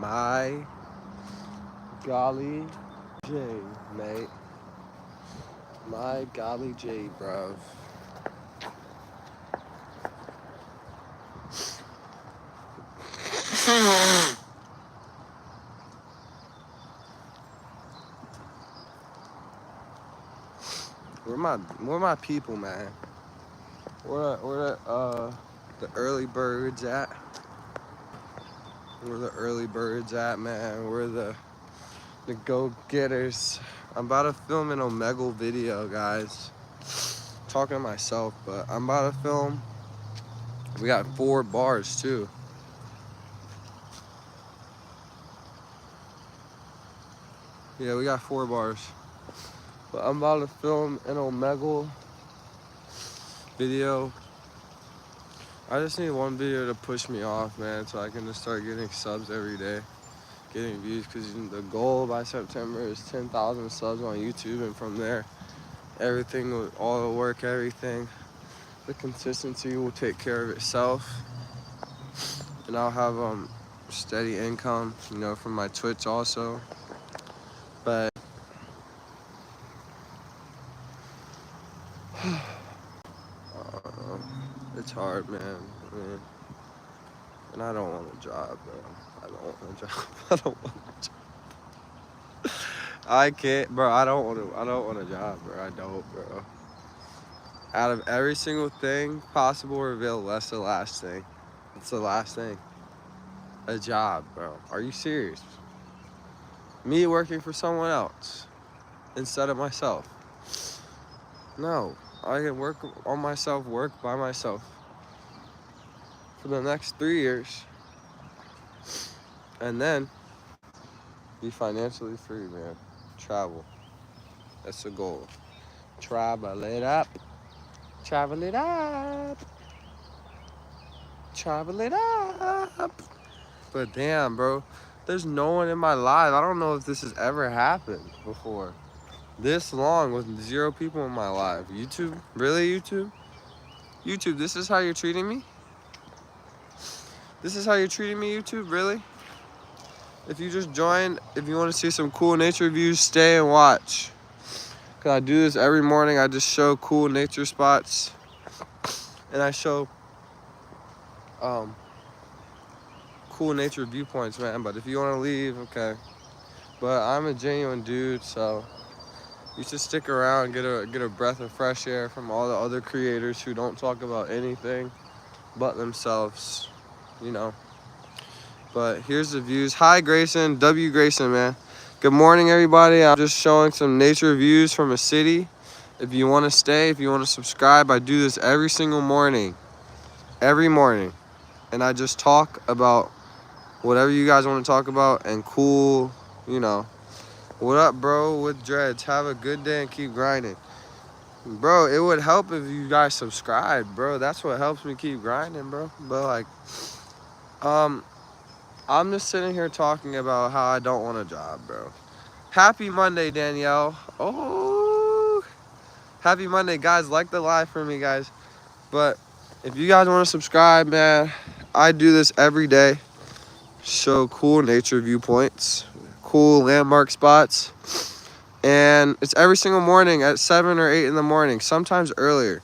My golly J, mate. My golly J, bruv. Where my people, man? Where the early birds at? Where the early birds at, man? Where the go-getters? I'm about to film an Omegle video, guys. Talking to myself, but I'm about to film. We got 4 bars too. Yeah, we got 4 bars. But I'm about to film an Omegle video. I just need one video to push me off, man, so I can just start getting subs every day, getting views, because the goal by September is 10,000 subs on YouTube, and from there, everything, all the work, everything, the consistency will take care of itself, and I'll have steady income, you know, from my Twitch also. But it's hard, man. And I don't want a job, bro. I don't want a job. I don't want a job. I can't, bro. I don't want a job, bro. I don't, bro. Out of every single thing possible revealed, that's the last thing. It's the last thing. A job, bro. Are you serious? Me working for someone else instead of myself. No. I can work on myself, work by myself for the next 3 years, and then be financially free, man. Travel. That's the goal. Travel it up. Travel it up. Travel it up. But damn, bro, there's no one in my life. I don't know if this has ever happened before. This long with 0 people in my life. YouTube? Really, YouTube? YouTube, this is how you're treating me? This is how you're treating me, YouTube? Really? If you just joined, if you want to see some cool nature views, stay and watch. Because I do this every morning. I just show cool nature spots. And I show cool nature viewpoints, man. But if you want to leave, okay. But I'm a genuine dude, so you should stick around, get a breath of fresh air from all the other creators who don't talk about anything but themselves, you know. But here's the views. Hi, Grayson. W. Grayson, man. Good morning, everybody. I'm just showing some nature views from a city. If you want to stay, if you want to subscribe, I do this every single morning. Every morning. And I just talk about whatever you guys want to talk about and cool, you know. What up, bro, with dreads? Have a good day and keep grinding. Bro, it would help if you guys subscribe, bro. That's what helps me keep grinding, bro. But, like, I'm just sitting here talking about how I don't want a job, bro. Happy Monday, Danielle. Oh, happy Monday, guys. Like the live for me, guys. But if you guys want to subscribe, man, I do this every day. Show cool nature viewpoints, cool landmark spots, and it's every single morning at 7 or 8 in the morning, sometimes earlier.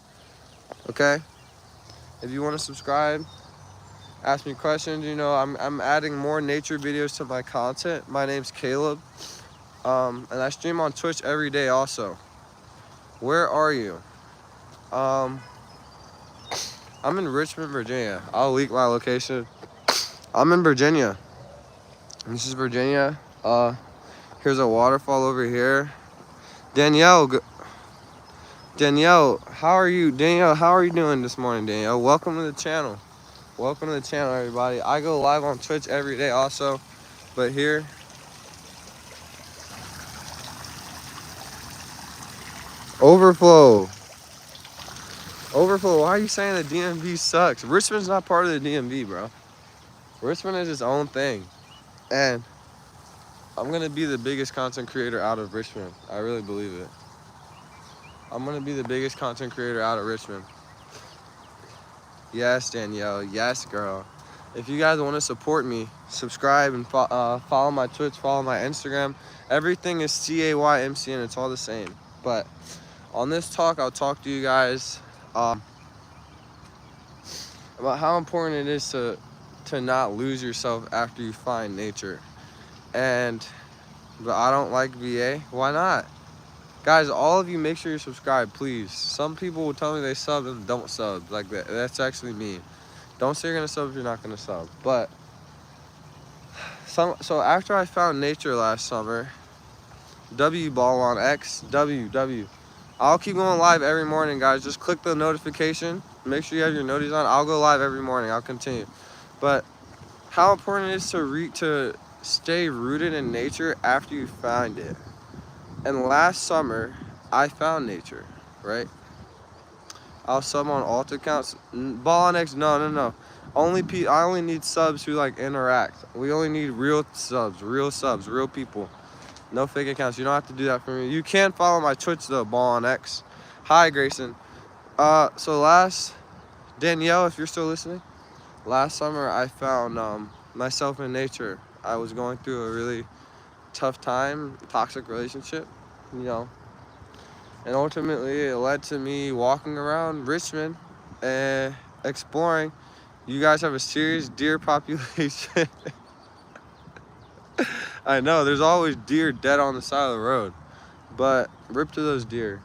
Okay, if you want to subscribe, ask me questions. You know, I'm adding more nature videos to my content. My name's Caleb, and I stream on Twitch every day also. Where are you? I'm in Richmond, Virginia. I'll leak my location. I'm in Virginia. This is Virginia. Here's a waterfall over here. Danielle, how are you? Danielle, how are you doing this morning, Danielle? Welcome to the channel. Welcome to the channel, everybody. I go live on Twitch every day also, but here. Overflow, why are you saying the DMV sucks? Richmond's not part of the DMV, bro. Richmond is its own thing. And I'm going to be the biggest content creator out of Richmond. I really believe it. I'm going to be the biggest content creator out of Richmond. Yes, Danielle. Yes, girl. If you guys want to support me, subscribe and follow my Twitch, follow my Instagram. Everything is CAYMCN. It's all the same. But on this talk, I'll talk to you guys about how important it is to not lose yourself after you find nature. But I don't like VA. Why not? Guys, all of you, make sure you're subscribed, please. Some people will tell me they sub and don't sub. Like that. That's actually mean. Don't say you're gonna sub if you're not gonna sub. But so after I found nature last summer, W ball on X, W. I'll keep going live every morning, guys. Just click the notification. Make sure you have your noties on. I'll go live every morning. I'll continue. But how important it is to stay rooted in nature after you find it. And last summer, I found nature, right? I'll sub on alt accounts. Ball on X, no. I only need subs who like interact. We only need real subs, real people. No fake accounts. You don't have to do that for me. You can follow my Twitch though, Ball on X. Hi, Grayson. So Danielle, if you're still listening, last summer I found myself in nature. I was going through a really tough time, toxic relationship, you know. And ultimately it led to me walking around Richmond and exploring. You guys have a serious deer population. I know, there's always deer dead on the side of the road. But rip to those deer.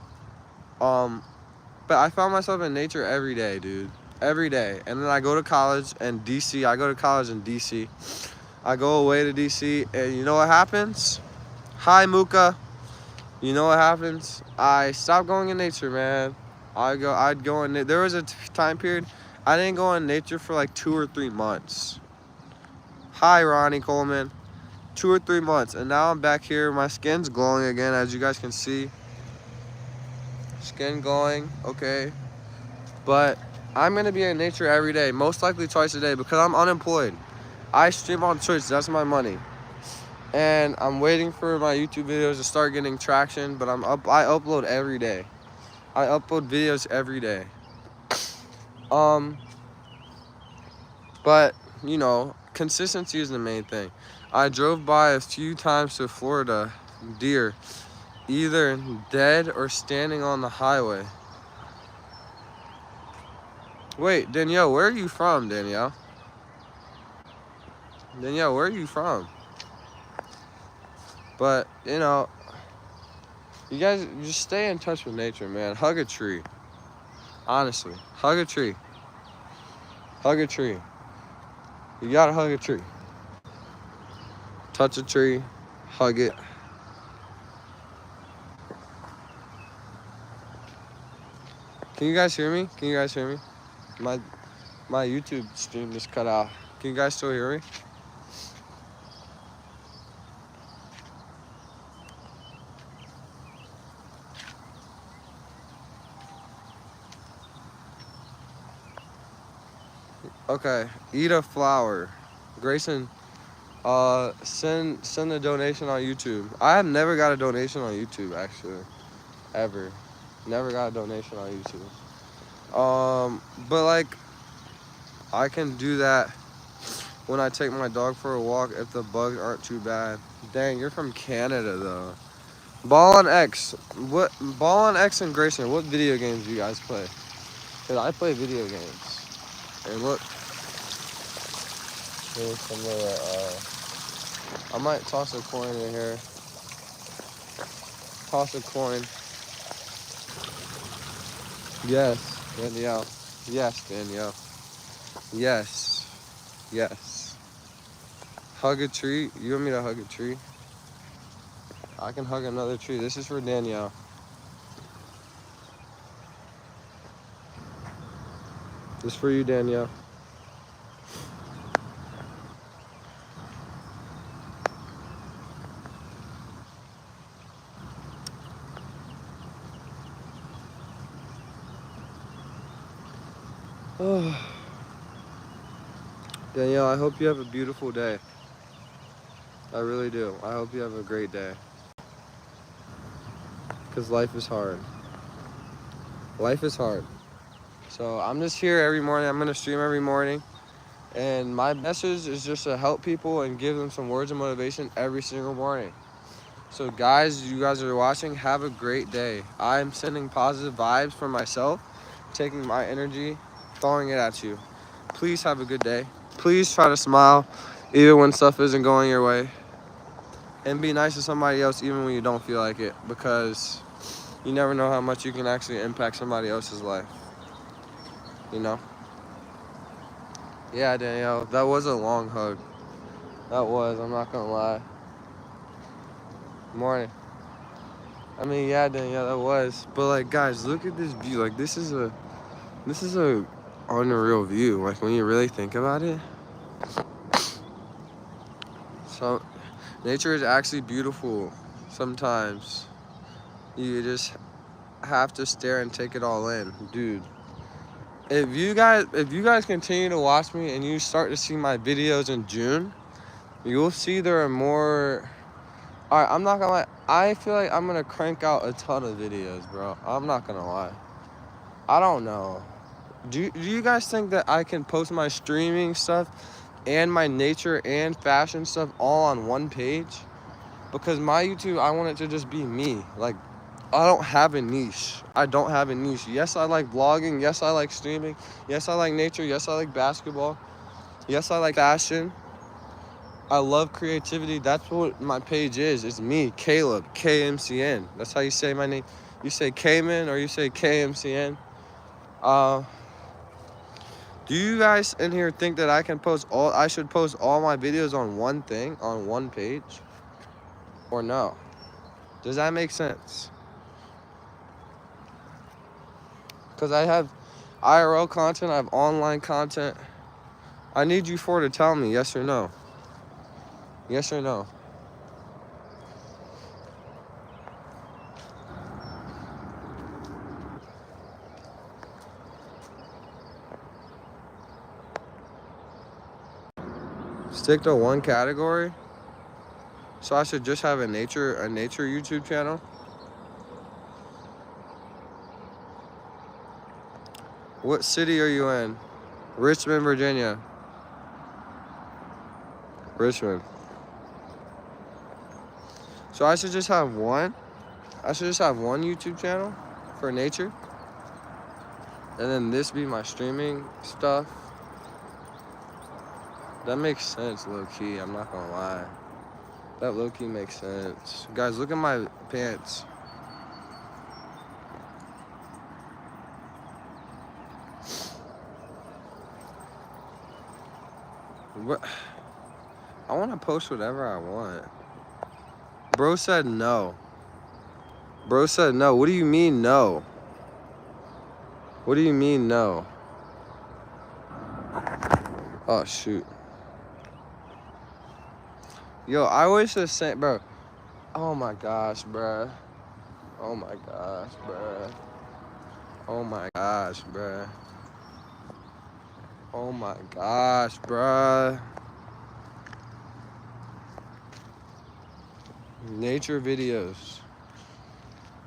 But I found myself in nature every day, dude. Every day. And then I go to college in DC. I go away to DC, and you know what happens? Hi, Muka. You know what happens? I stopped going in nature, man. I'd go in. There was a time period I didn't go in nature for like 2 or 3 months. Hi, Ronnie Coleman. 2 or 3 months, and now I'm back here. My skin's glowing again, as you guys can see. Skin glowing, okay. But I'm gonna be in nature every day, most likely twice a day, because I'm unemployed. I stream on Twitch. That's my money. And I'm waiting for my YouTube videos to start getting traction, but I upload every day. I upload videos every day. But, you know, consistency is the main thing. I drove by a few times to Florida, deer, either dead or standing on the highway. Wait, Danielle, where are you from, Danielle? Danielle, where are you from? But, you know, you guys just stay in touch with nature, man. Hug a tree. Honestly, hug a tree. Hug a tree. You gotta hug a tree. Touch a tree, hug it. Can you guys hear me? Can you guys hear me? My YouTube stream just cut out. Can you guys still hear me? Okay, eat a flower. Grayson, send a donation on YouTube. I have never got a donation on YouTube, actually. Ever. Never got a donation on YouTube. But like, I can do that when I take my dog for a walk if the bugs aren't too bad. Dang, you're from Canada though. Ball on X. Ball on X and Grayson, what video games do you guys play? Cause I play video games. And look. Here's some I might toss a coin in here. Toss a coin. Yes, Danielle. Yes, Danielle. Yes. Yes. Hug a tree. You want me to hug a tree? I can hug another tree. This is for Danielle. This is for you, Danielle. Oh. Danielle, I hope you have a beautiful day. I really do. I hope you have a great day. Because life is hard. Life is hard. So I'm just here every morning. I'm going to stream every morning. And my message is just to help people and give them some words of motivation every single morning. So guys, you guys are watching, have a great day. I'm sending positive vibes for myself, taking my energy, throwing it at you. Please have a good day. Please try to smile even when stuff isn't going your way. And be nice to somebody else even when you don't feel like it, because you never know how much you can actually impact somebody else's life. You know? Yeah, Danielle, that was a long hug. That was, I'm not gonna lie. Morning. I mean, yeah, Danielle, that was. But like, guys, look at this view. Like, this is a unreal view. Like, when you really think about it. So, nature is actually beautiful. Sometimes you just have to stare and take it all in, dude. If you guys continue to watch me and you start to see my videos in June, you'll see there are more. All right, I'm not gonna lie. I feel like I'm gonna crank out a ton of videos, bro. I'm not gonna lie. I don't know. Do you guys think that I can post my streaming stuff and my nature and fashion stuff all on one page? Because my YouTube, I want it to just be me. Like, I don't have a niche. I don't have a niche. Yes, I like vlogging. Yes, I like streaming. Yes, I like nature. Yes, I like basketball. Yes, I like fashion. I love creativity. That's what my page is. It's me, Caleb, CAYMCN. That's how you say my name. You say Cayman or you say CAYMCN. Do you guys in here think that I should post all my videos on one thing, on one page? Or no? Does that make sense? Because I have IRL content, I have online content. I need you four to tell me yes or no. Yes or no. Stick to one category? So I should just have a nature YouTube channel? What city are you in? Richmond, Virginia. Richmond. So I should just have one? I should just have one YouTube channel for nature? And then this be my streaming stuff? That makes sense, low-key. I'm not gonna lie. That low-key makes sense. Guys, look at my pants. What? I want to post whatever I want. Bro said no. Bro said no. What do you mean no? What do you mean no? Oh, shoot. Yo, I wish the same, bro. Oh my gosh, bro. Oh my gosh, bro. Oh my gosh, bro. Oh my gosh, bro. Nature videos.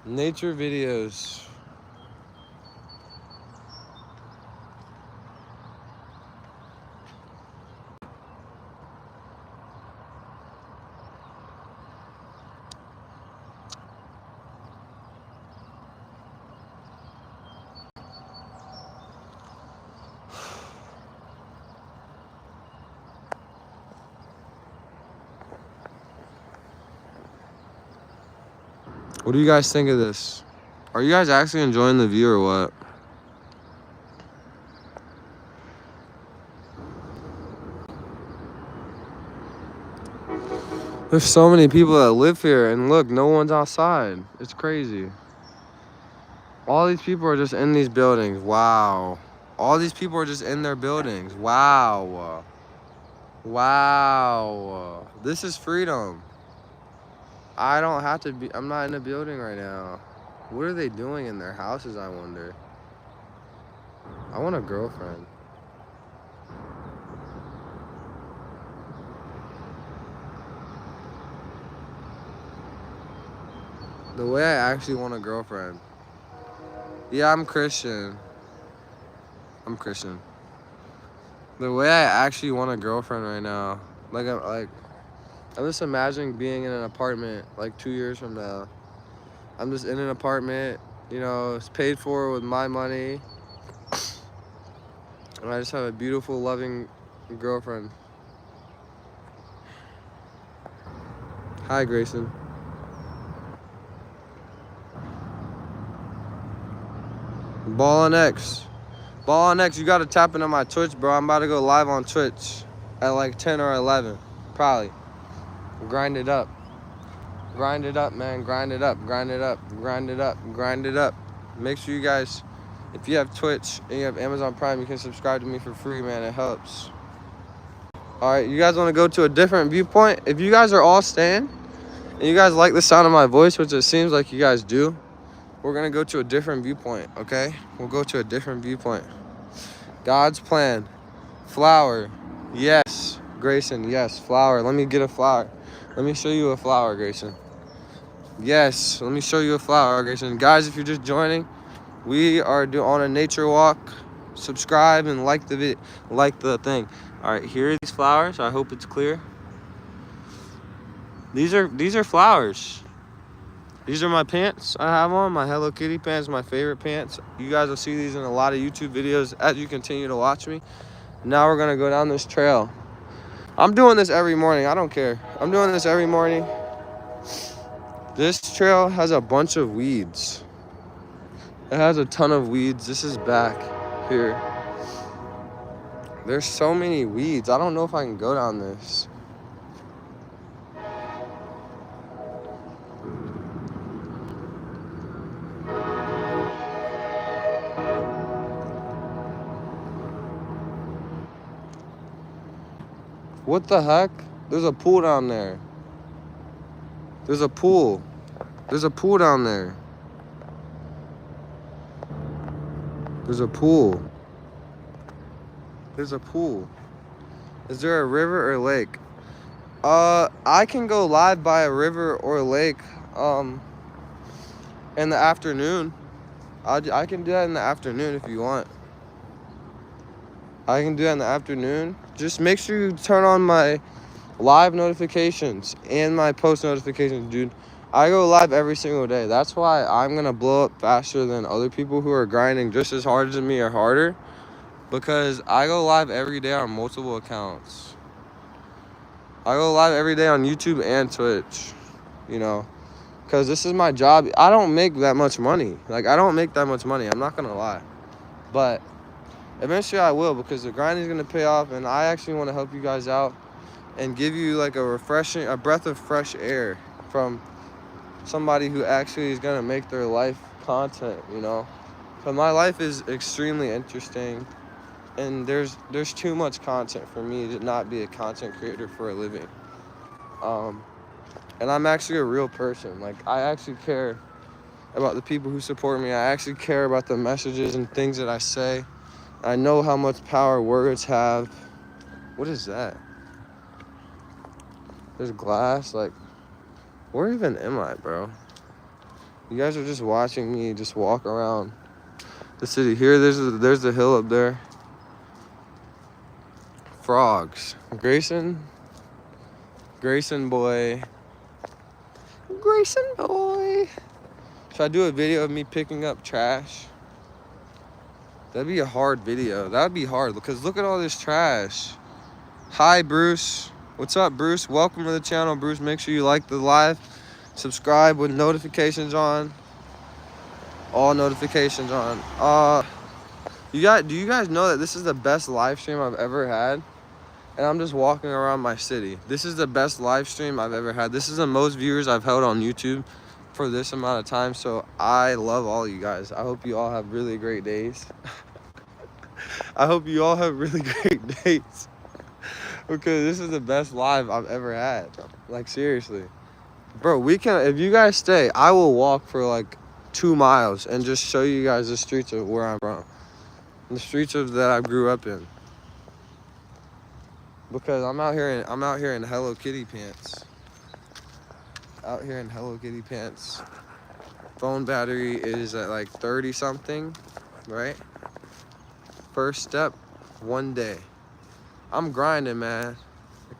Nature videos. What do you guys think of this? Are you guys actually enjoying the view or what? There's so many people that live here, and look, no one's outside. It's crazy. All these people are just in these buildings. Wow. All these people are just in their buildings. Wow. Wow. This is freedom. I don't have to be, I'm not in a building right now. What are they doing in their houses, I wonder? I want a girlfriend. The way I actually want a girlfriend. Yeah, I'm Christian. I'm Christian. The way I actually want a girlfriend right now, I'm just imagining being in an apartment like 2 years from now. I'm just in an apartment, you know, it's paid for with my money, and I just have a beautiful, loving girlfriend. Hi, Grayson. Ball on X. Ball on X, you gotta tap into my Twitch, bro. I'm about to go live on Twitch at like 10 or 11, probably. Grind it up. Grind it up, man. Grind it up. Grind it up. Grind it up. Grind it up. Make sure you guys, if you have Twitch and you have Amazon Prime, you can subscribe to me for free, man. It helps. All right, you guys want to go to a different viewpoint? If you guys are all staying and you guys like the sound of my voice, which it seems like you guys do, we're going to go to a different viewpoint, okay? We'll go to a different viewpoint. God's plan. Flower. Yes. Grayson, yes. Flower. Let me get a flower. Let me show you a flower, Grayson. Yes, let me show you a flower, Grayson. Guys, if you're just joining, we are on a nature walk. Subscribe and like the thing. All right, here are these flowers. I hope it's clear. These are flowers. These are my pants I have on, my Hello Kitty pants, my favorite pants. You guys will see these in a lot of YouTube videos as you continue to watch me. Now we're gonna go down this trail. I'm doing this every morning, I don't care. I'm doing this every morning. This trail has a bunch of weeds. It has a ton of weeds. This is back here. There's so many weeds. I don't know if I can go down this. What the heck? There's a pool down there. There's a pool. There's a pool down there. There's a pool. There's a pool. Is there a river or lake? I can go live by a river or lake in the afternoon. I can do that in the afternoon if you want. I can do that in the afternoon. Just make sure you turn on my live notifications and my post notifications, dude. I go live every single day. That's why I'm gonna blow up faster than other people who are grinding just as hard as me or harder, because I go live every day on multiple accounts. I go live every day on YouTube and Twitch, you know, because this is my job. I don't make that much money. Like, I don't make that much money, I'm not gonna lie, but eventually I will, because the grind is gonna pay off, and I actually want to help you guys out and give you like a breath of fresh air from somebody who actually is gonna make their life content, you know. But my life is extremely interesting, and there's too much content for me to not be a content creator for a living. And I'm actually a real person. Like, I actually care about the people who support me. I actually care about the messages and things that I say. I know how much power words have. What is that? There's glass. Like, where even am I, bro? You guys are just watching me just walk around the city. Here, there's the hill up there. Frogs. Grayson boy. Grayson boy. Should I do a video of me picking up trash? That'd be a hard video. That'd be hard, because look at all this trash. Hi, Bruce. What's up, Bruce? Welcome to the channel, Bruce. Make sure you like the live, subscribe with notifications on, all notifications on. Do you guys know that this is the best live stream I've ever had? And I'm just walking around my city. This is the best live stream I've ever had. This is the most viewers I've held on YouTube for this amount of time. So I love all you guys. I hope you all have really great days. I hope you all have really great days. Because this is the best live I've ever had. Like, seriously. Bro, if you guys stay, I will walk for like 2 miles and just show you guys the streets of where I'm from. The streets that I grew up in. Because I'm out here in Hello Kitty pants. Out here in Hello Kitty pants. Phone battery is at like 30 something, right? First step, one day. I'm grinding, man.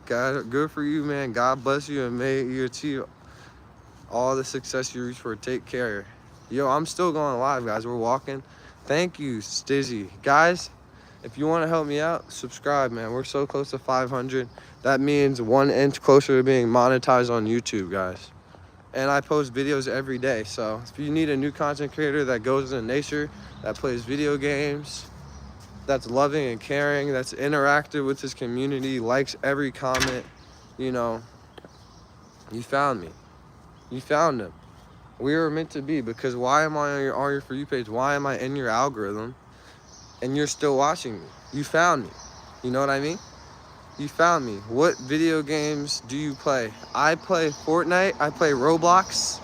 God, good for you, man. God bless you and may you achieve all the success you reach for. Take care. Yo, I'm still going live, guys. We're walking. Thank you, Stizzy. Guys, if you want to help me out, subscribe, man. We're so close to 500. That means 1 inch closer to being monetized on YouTube, guys. And I post videos every day. So if you need a new content creator that goes in nature, that plays video games, that's loving and caring, that's interactive with his community, likes every comment, you know, you found me. You found him. We were meant to be, because why am I on your For You page? Why am I in your algorithm and you're still watching me? You found me. You know what I mean? You found me. What video games do you play? I play Fortnite. I play Roblox.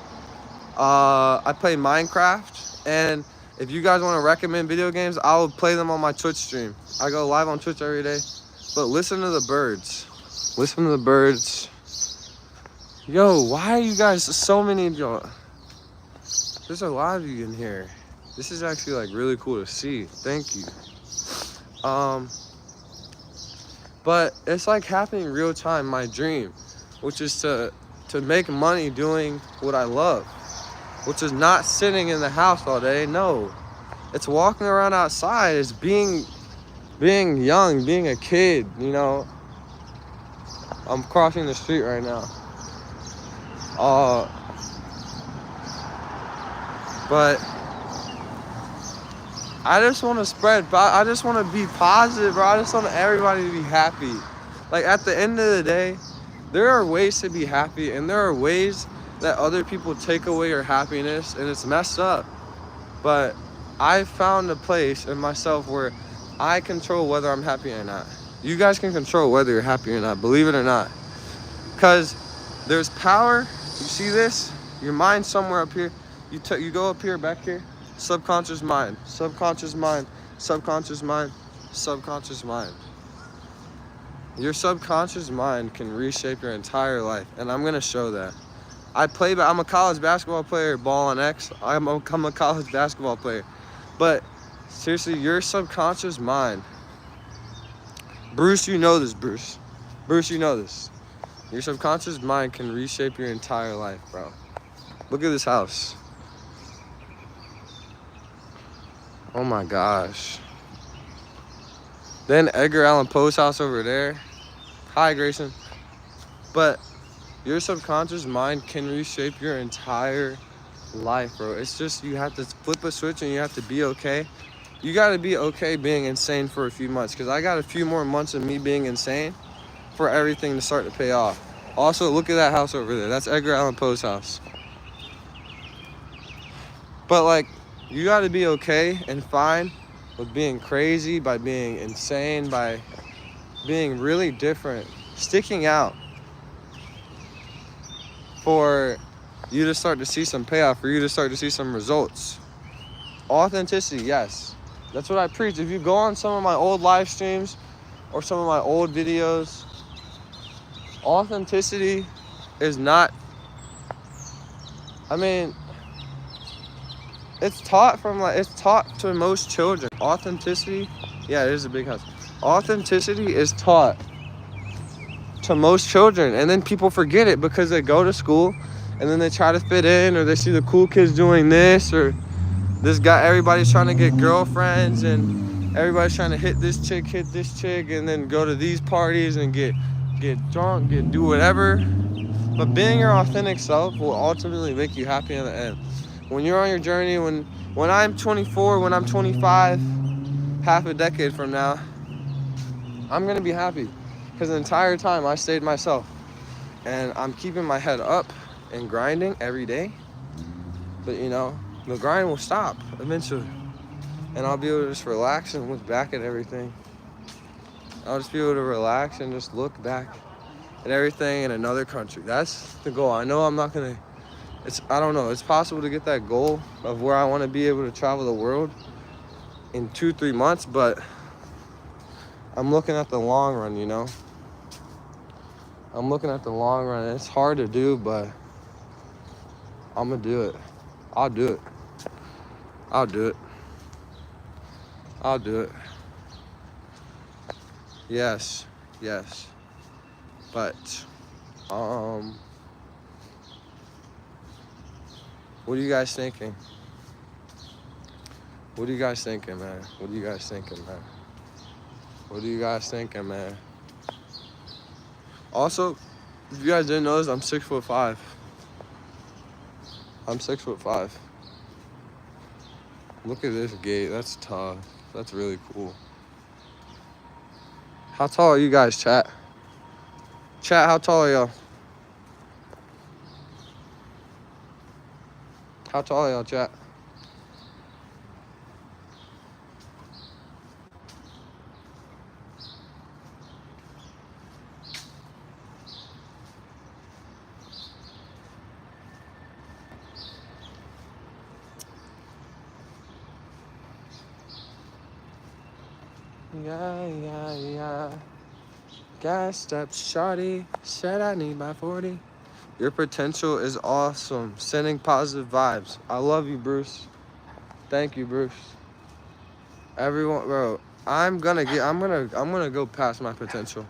I play Minecraft. And if you guys want to recommend video games, I'll play them on my Twitch stream. I go live on Twitch every day. But listen to the birds. Listen to the birds. Yo, why are you guys so many of y'all? There's a lot of you in here. This is actually like really cool to see. Thank you. But it's like happening real time. My dream, which is to make money doing what I love, which is not sitting in the house all day. No, it's walking around outside. It's being young, being a kid. You know, I'm crossing the street right now. But I just want to spread, I just want to be positive, bro. I just want everybody to be happy. Like, at the end of the day, there are ways to be happy, and there are ways that other people take away your happiness, and it's messed up. But I found a place in myself where I control whether I'm happy or not. You guys can control whether you're happy or not, believe it or not. Because there's power. You see this? Your mind's somewhere up here. You go up here, back here. Subconscious mind, subconscious mind, subconscious mind, subconscious mind. Your subconscious mind can reshape your entire life, and I'm gonna show that. I'm a college basketball player, ball on X. I'm a college basketball player. But seriously, your subconscious mind, Bruce, you know this, Bruce. Bruce, you know this. Your subconscious mind can reshape your entire life, bro. Look at this house. Oh my gosh. Then Edgar Allan Poe's house over there. Hi, Grayson. But your subconscious mind can reshape your entire life, bro. It's just, you have to flip a switch and you have to be okay. You got to be okay being insane for a few months, because I got a few more months of me being insane for everything to start to pay off. Also, look at that house over there. That's Edgar Allan Poe's house. But like, you got to be okay and fine with being crazy, by being insane, by being really different, sticking out, for you to start to see some payoff, for you to start to see some results. Authenticity, yes. That's what I preach. If you go on some of my old live streams or some of my old videos, authenticity is not, I mean, it's taught to most children. Authenticity, yeah, it is a big house. Authenticity is taught to most children, and then people forget it because they go to school and then they try to fit in, or they see the cool kids doing this, or this guy, everybody's trying to get girlfriends, and everybody's trying to hit this chick, and then go to these parties and get drunk, do whatever. But being your authentic self will ultimately make you happy in the end. When you're on your journey, when I'm 24, when I'm 25, half a decade from now, I'm gonna be happy, because the entire time I stayed myself, and I'm keeping my head up and grinding every day. But you know, the grind will stop eventually, and I'll be able to just relax and look back at everything. I'll just be able to relax and just look back at everything in another country. That's the goal. I know I'm not gonna, I don't know, it's possible to get that goal of where I want to be able to travel the world in 2-3 months, but I'm looking at the long run, you know? I'm looking at the long run. It's hard to do, but I'm gonna do it. I'll do it. I'll do it. I'll do it. Yes. yes. But, what are you guys thinking? What are you guys thinking, man? What are you guys thinking, man? What are you guys thinking, man? Also, if you guys didn't notice, I'm 6'5". I'm 6'5". Look at this gate. That's tough. That's really cool. How tall are you guys, chat? Chat, how tall are y'all? How tall are y'all, chat? Yeah. Gassed up, shawty. Said I need my 40. Your potential is awesome. Sending positive vibes. I love you, Bruce. Thank you, Bruce. Everyone, bro. I'm gonna go past my potential.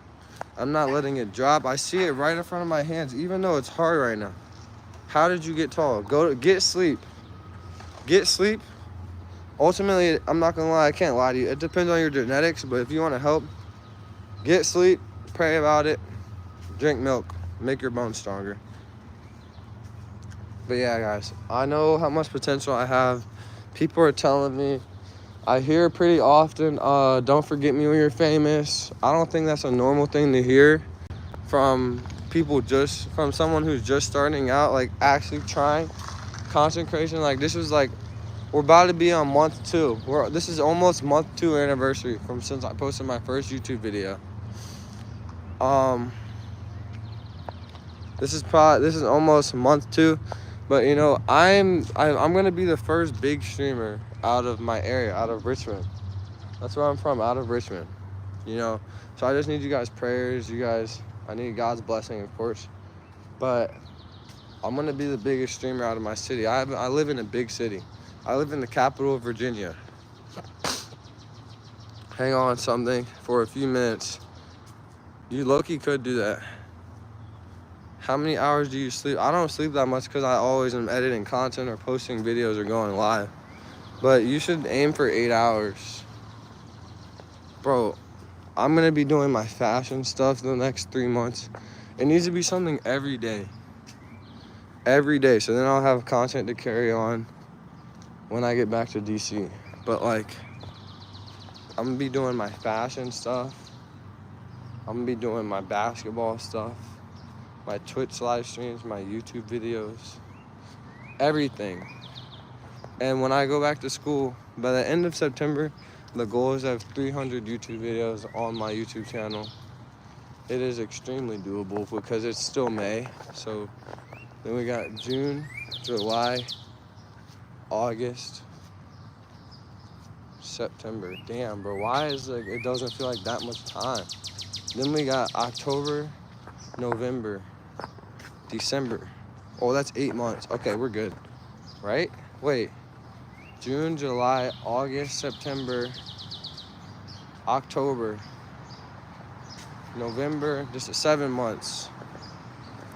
I'm not letting it drop. I see it right in front of my hands, even though it's hard right now. How did you get tall? Get sleep. Get sleep. Ultimately, I'm not gonna lie, I can't lie to you. It depends on your genetics, but if you want to help, get sleep, pray about it, drink milk, make your bones stronger. But yeah, guys, I know how much potential I have. People are telling me, I hear pretty often, don't forget me when you're famous. I don't think that's a normal thing to hear from from someone who's just starting out, like actually trying. Concentration, like this was like, we're about to be on month 2. This is almost month 2 anniversary from since I posted my first YouTube video. This is almost month 2, but you know, I'm gonna be the first big streamer out of my area, out of Richmond. That's where I'm from, out of Richmond. You know, so I just need you guys' prayers. I need God's blessing, of course. But I'm gonna be the biggest streamer out of my city. I live in a big city. I live in the capital of Virginia. Hang on something for a few minutes. You low-key could do that. How many hours do you sleep? I don't sleep that much because I always am editing content or posting videos or going live. But you should aim for 8 hours. Bro, I'm gonna be doing my fashion stuff the next 3 months. It needs to be something every day. Every day, so then I'll have content to carry on when I get back to DC. But like, I'm gonna be doing my fashion stuff. I'm gonna be doing my basketball stuff, my Twitch live streams, my YouTube videos, everything. And when I go back to school, by the end of September, the goal is to have 300 YouTube videos on my YouTube channel. It is extremely doable because it's still May. So then we got June, July, August, September. Damn, bro, why is it doesn't feel like that much time? Then we got October, November, December. Oh, that's 8 months. Okay, we're good, right? Wait, June, July, August, September, October, November, just 7 months.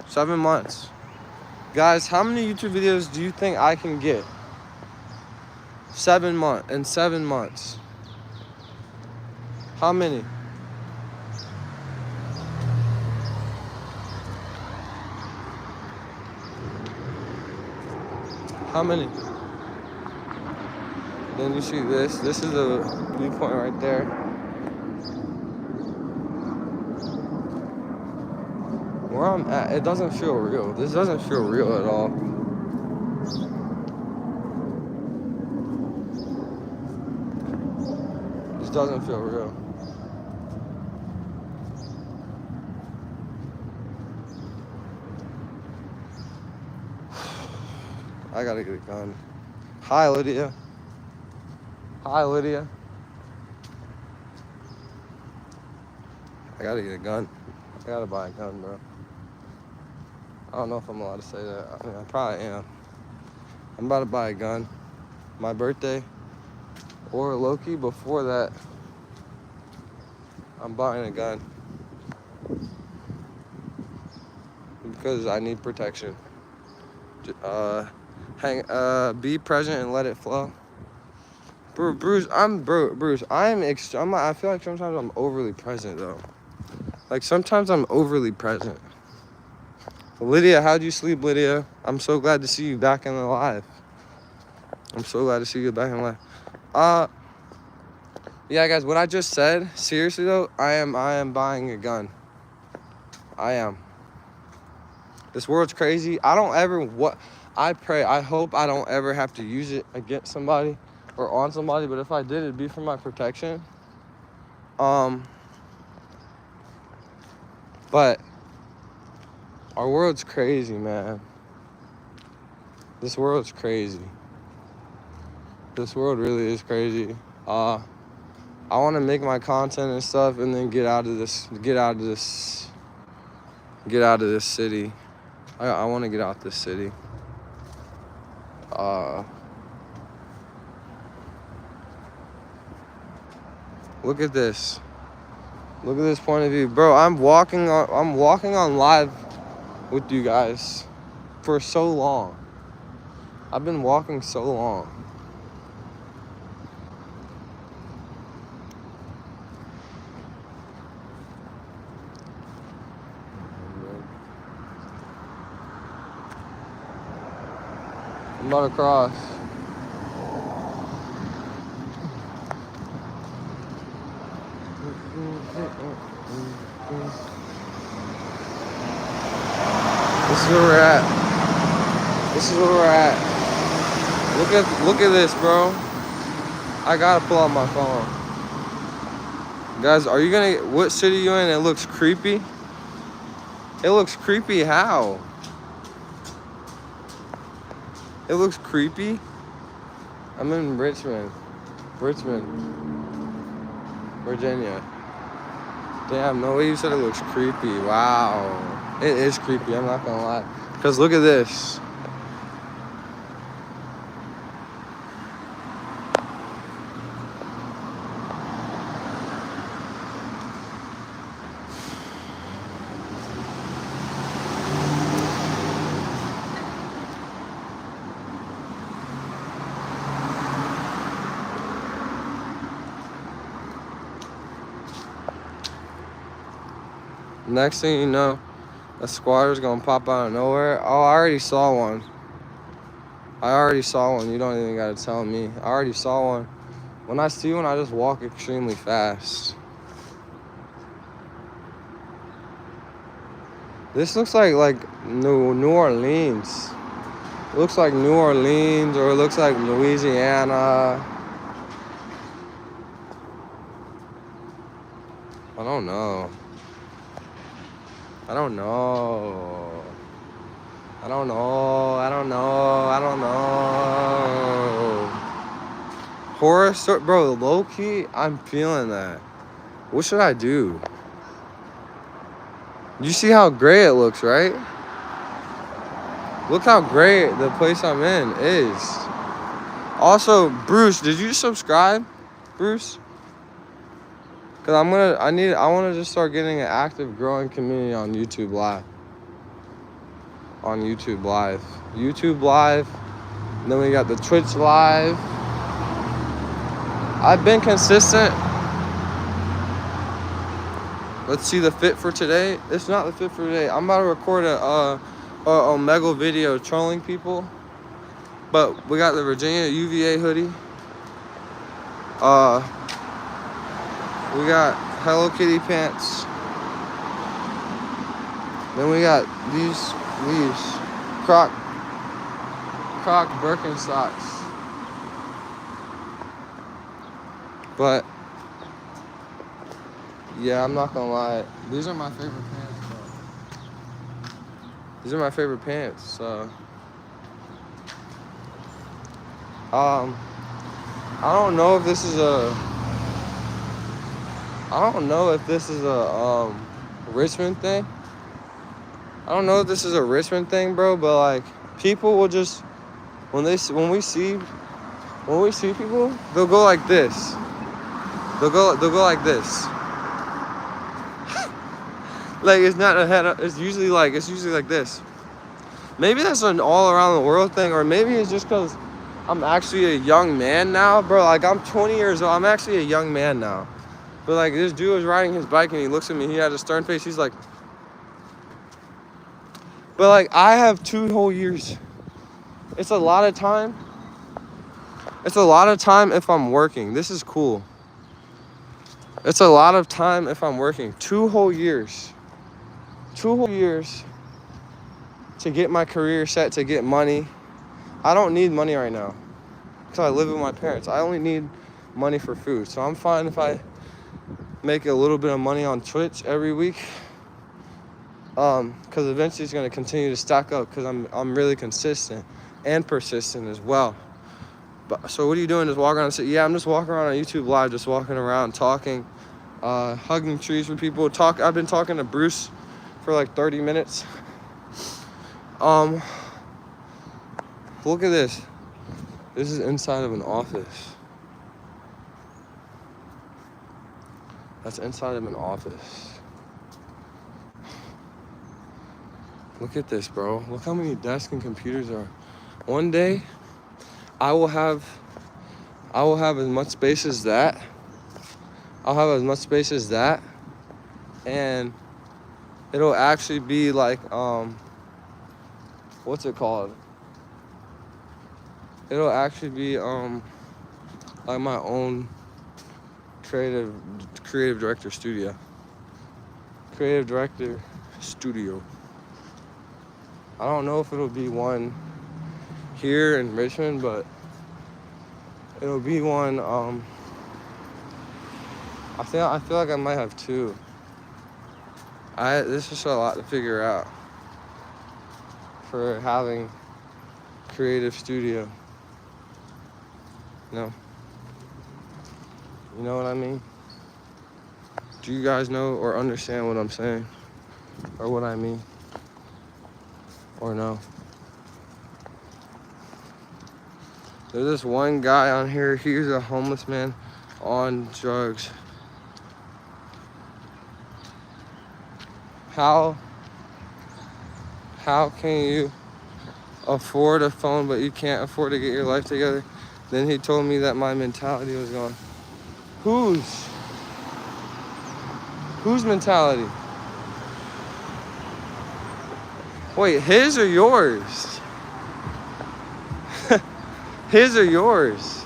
7 months. Guys, how many YouTube videos do you think I can get? 7 months, in 7 months. How many? How many? Then you see this. This is a viewpoint right there. Where I'm at, it doesn't feel real. This doesn't feel real at all. This doesn't feel real. I gotta get a gun. Hi, Lydia. Hi, Lydia. I gotta get a gun. I gotta buy a gun, bro. I don't know if I'm allowed to say that. I mean, I probably am. I'm about to buy a gun. My birthday, or low-key before that, I'm buying a gun. because I need protection. Be present and let it flow. Bruce, I feel like sometimes I'm overly present though. Like sometimes I'm overly present. Lydia, how'd you sleep, Lydia? I'm so glad to see you back in the live. I'm so glad to see you back in the live. Yeah, guys, what I just said, seriously though, I am buying a gun. I am. This world's crazy. I hope I don't ever have to use it against somebody or on somebody, but if I did, it'd be for my protection. But our world's crazy, man. This world's crazy. This world really is crazy. I want to make my content and stuff and then get out of this city. I want to get out this city. Look at this. Look at this point of view. Bro, I'm walking on live with you guys for so long. I've been walking so long. I'm about to cross. This is where we're at. This is where we're at. Look at this, bro. I gotta pull out my phone. Guys, what city you in? It looks creepy. It looks creepy how? It looks creepy. I'm in Richmond, Virginia. Damn, no way you said it looks creepy. Wow. It is creepy, I'm not gonna lie. Because look at this. Next thing you know, a squatter's gonna pop out of nowhere. Oh, I already saw one. You don't even gotta tell me. I already saw one. When I see one, I just walk extremely fast. This looks like New Orleans. It looks like New Orleans, or it looks like Louisiana. I don't know. Horror story, bro, low key, I'm feeling that. What should I do? You see how gray it looks, right? Look how gray the place I'm in is. Also, Bruce, did you subscribe, Bruce? Cause I want to just start getting an active, growing community on YouTube Live. YouTube Live. And then we got the Twitch Live. I've been consistent. Let's see the fit for today. It's not the fit for today. I'm about to record a Omegle video trolling people. But we got the Virginia UVA hoodie. We got Hello Kitty pants. Then we got these Croc Birkenstocks. But yeah, I'm not gonna lie. These are my favorite pants, bro. These are my favorite pants. So I don't know if this is a Richmond thing. I don't know if this is a Richmond thing, bro, but like people will just when we see people, they'll go like this. They'll go like this. Like it's not a head. It's usually like this. Maybe that's an all around the world thing, or maybe it's just because I'm actually a young man now, bro. Like I'm 20 years old. I'm actually a young man now. But like this dude was riding his bike and he looks at me. He had a stern face. He's like, but like I have 2 whole years. It's a lot of time. It's a lot of time if I'm working. This is cool. It's a lot of time if I'm working. 2 whole years. 2 whole years to get my career set, to get money. I don't need money right now because I live with my parents. I only need money for food. So I'm fine if I make a little bit of money on Twitch every week. Because eventually it's going to continue to stack up because I'm really consistent and persistent as well. But so what are you doing? Just walking around? Yeah, I'm just walking around on YouTube Live, just walking around, talking, hugging trees with people. I've been talking to Bruce for like 30 minutes. Look at this. This is inside of an office. That's inside of an office. Look at this, bro. Look how many desks and computers are. One day, I will have as much space as that. I'll have as much space as that. And it'll actually be like, what's it called? It'll actually be, like my own creative director studio. Creative director studio. I don't know if it'll be one here in Richmond, but it'll be one, I feel like I might have 2. This is a lot to figure out for having creative studio. You know what I mean? Do you guys know or understand what I'm saying? Or what I mean? Or no? There's this one guy on here. He's a homeless man on drugs. How can you afford a phone but you can't afford to get your life together? Then he told me that my mentality was gone. Whose mentality? Wait, his or yours? His or yours?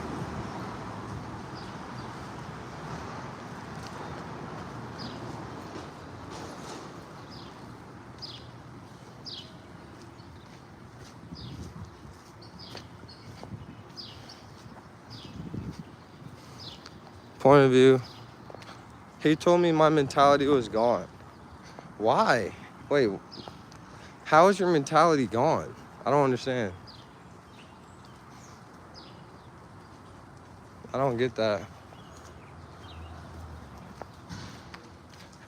Point of view. He told me my mentality was gone. Why? Wait, how is your mentality gone? I don't understand. I don't get that.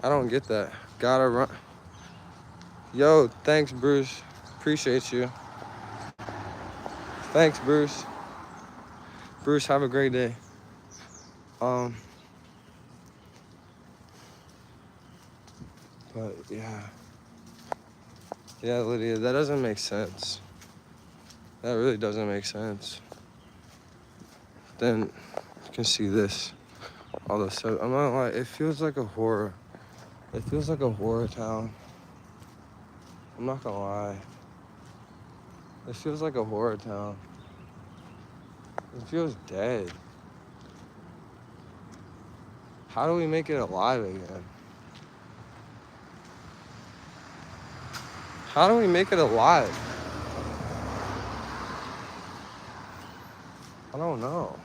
I don't get that. Gotta run. Yo, thanks, Bruce. Appreciate you. Thanks, Bruce. Bruce, have a great day. But yeah. Yeah, Lydia, that doesn't make sense. That really doesn't make sense. Then you can see this. All this stuff. I'm not like, it feels like a horror. It feels like a horror town. I'm not gonna lie. It feels like a horror town. It feels dead. How do we make it alive again? How do we make it alive? I don't know.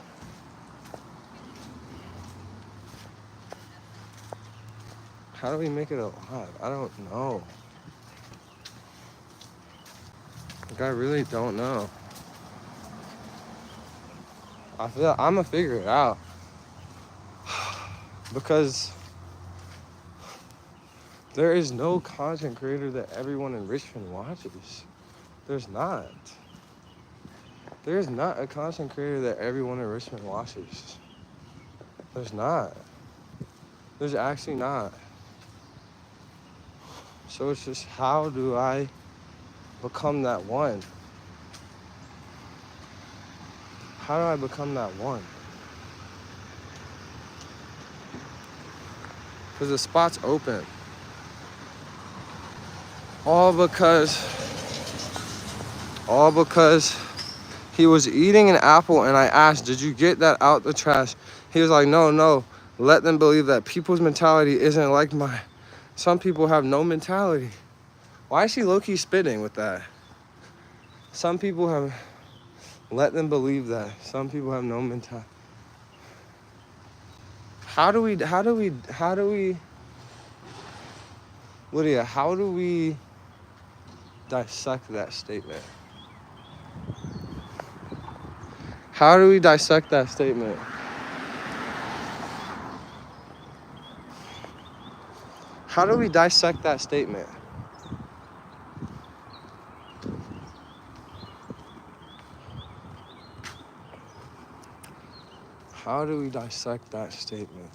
How do we make it alive? I don't know. Like, I really don't know. I feel like I'm gonna figure it out. Because there is no content creator that everyone in Richmond watches. There's not. There's not a content creator that everyone in Richmond watches. There's not. There's actually not. So it's just, how do I become that one? How do I become that one? Because the spot's open. All because he was eating an apple and I asked, did you get that out the trash? He was like, no. Let them believe that people's mentality isn't like mine. Some people have no mentality. Why is she low-key spitting with that? Some people have, let them believe that. Some people have no mentality. How do we, Lydia, how do we dissect that statement? How do we dissect that statement? How do we dissect that statement? How do we dissect that statement?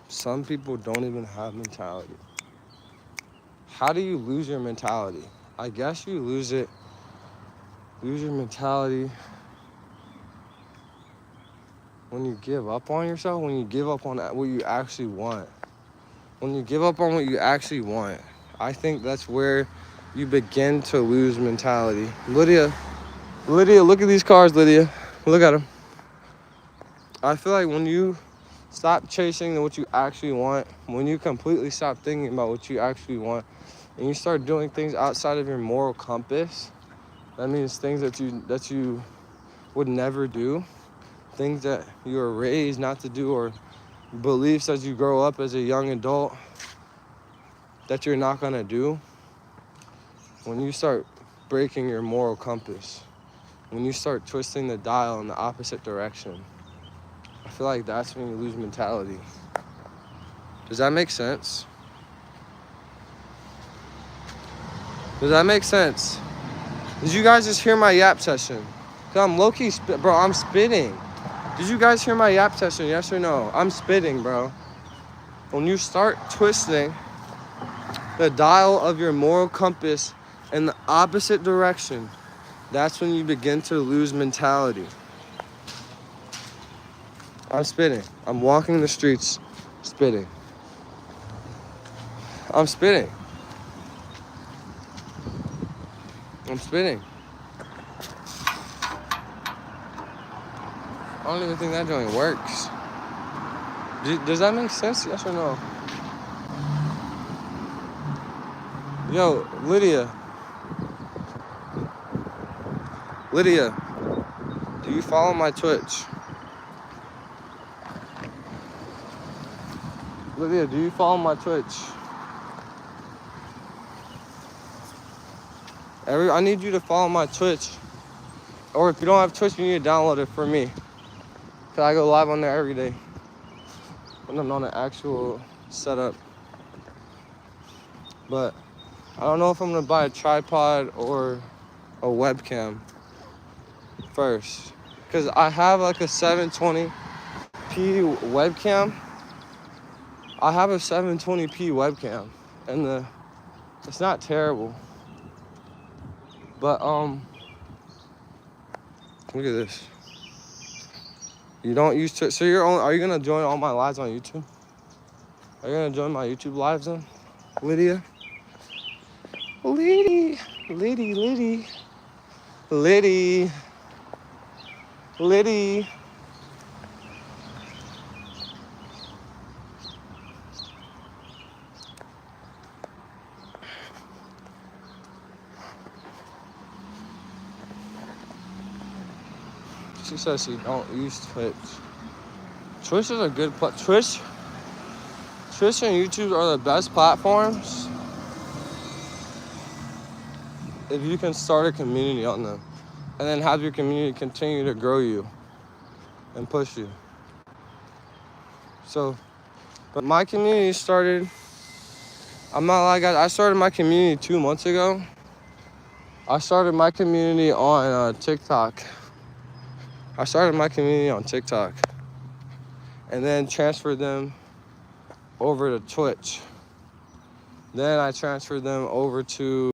Some people don't even have mentality. How do you lose your mentality? I guess you lose your mentality when you give up on yourself, when you give up on what you actually want. When you give up on what you actually want, I think that's where you begin to lose mentality. Lydia, look at these cars, Lydia. Look at them. I feel like when you stop chasing what you actually want, when you completely stop thinking about what you actually want, and you start doing things outside of your moral compass, that means things that you would never do, things that you were raised not to do, or beliefs as you grow up as a young adult that you're not gonna do. When you start breaking your moral compass, when you start twisting the dial in the opposite direction, I feel like that's when you lose mentality. Does that make sense? Does that make sense? Did you guys just hear my yap session? Cause I'm low-key bro, I'm spitting. Did you guys hear my yap session, yes or no? I'm spitting, bro. When you start twisting the dial of your moral compass in the opposite direction, that's when you begin to lose mentality. I'm spitting. I'm walking the streets spitting. I'm spitting. I'm spitting. I don't even think that joint works. Does that make sense? Yes or no? Yo, Lydia, do you follow my Twitch? Lydia, do you follow my Twitch? I need you to follow my Twitch. Or if you don't have Twitch, you need to download it for me. Cause I go live on there every day when I'm on an actual setup. But I don't know if I'm gonna buy a tripod or a webcam first. Cause I have like a 720p webcam. I have a 720p webcam and it's not terrible. But look at this. You don't use Twitch, so are you gonna join all my lives on YouTube? Are you gonna join my YouTube lives then, Lydia? Liddy. She says she don't use Twitch. Twitch is a good Twitch and YouTube are the best platforms if you can start a community on them and then have your community continue to grow you and push you. So, but my community started, I'm not like, I started my community 2 months ago I started my community on TikTok. And then transferred them over to Twitch. Then I transferred them over to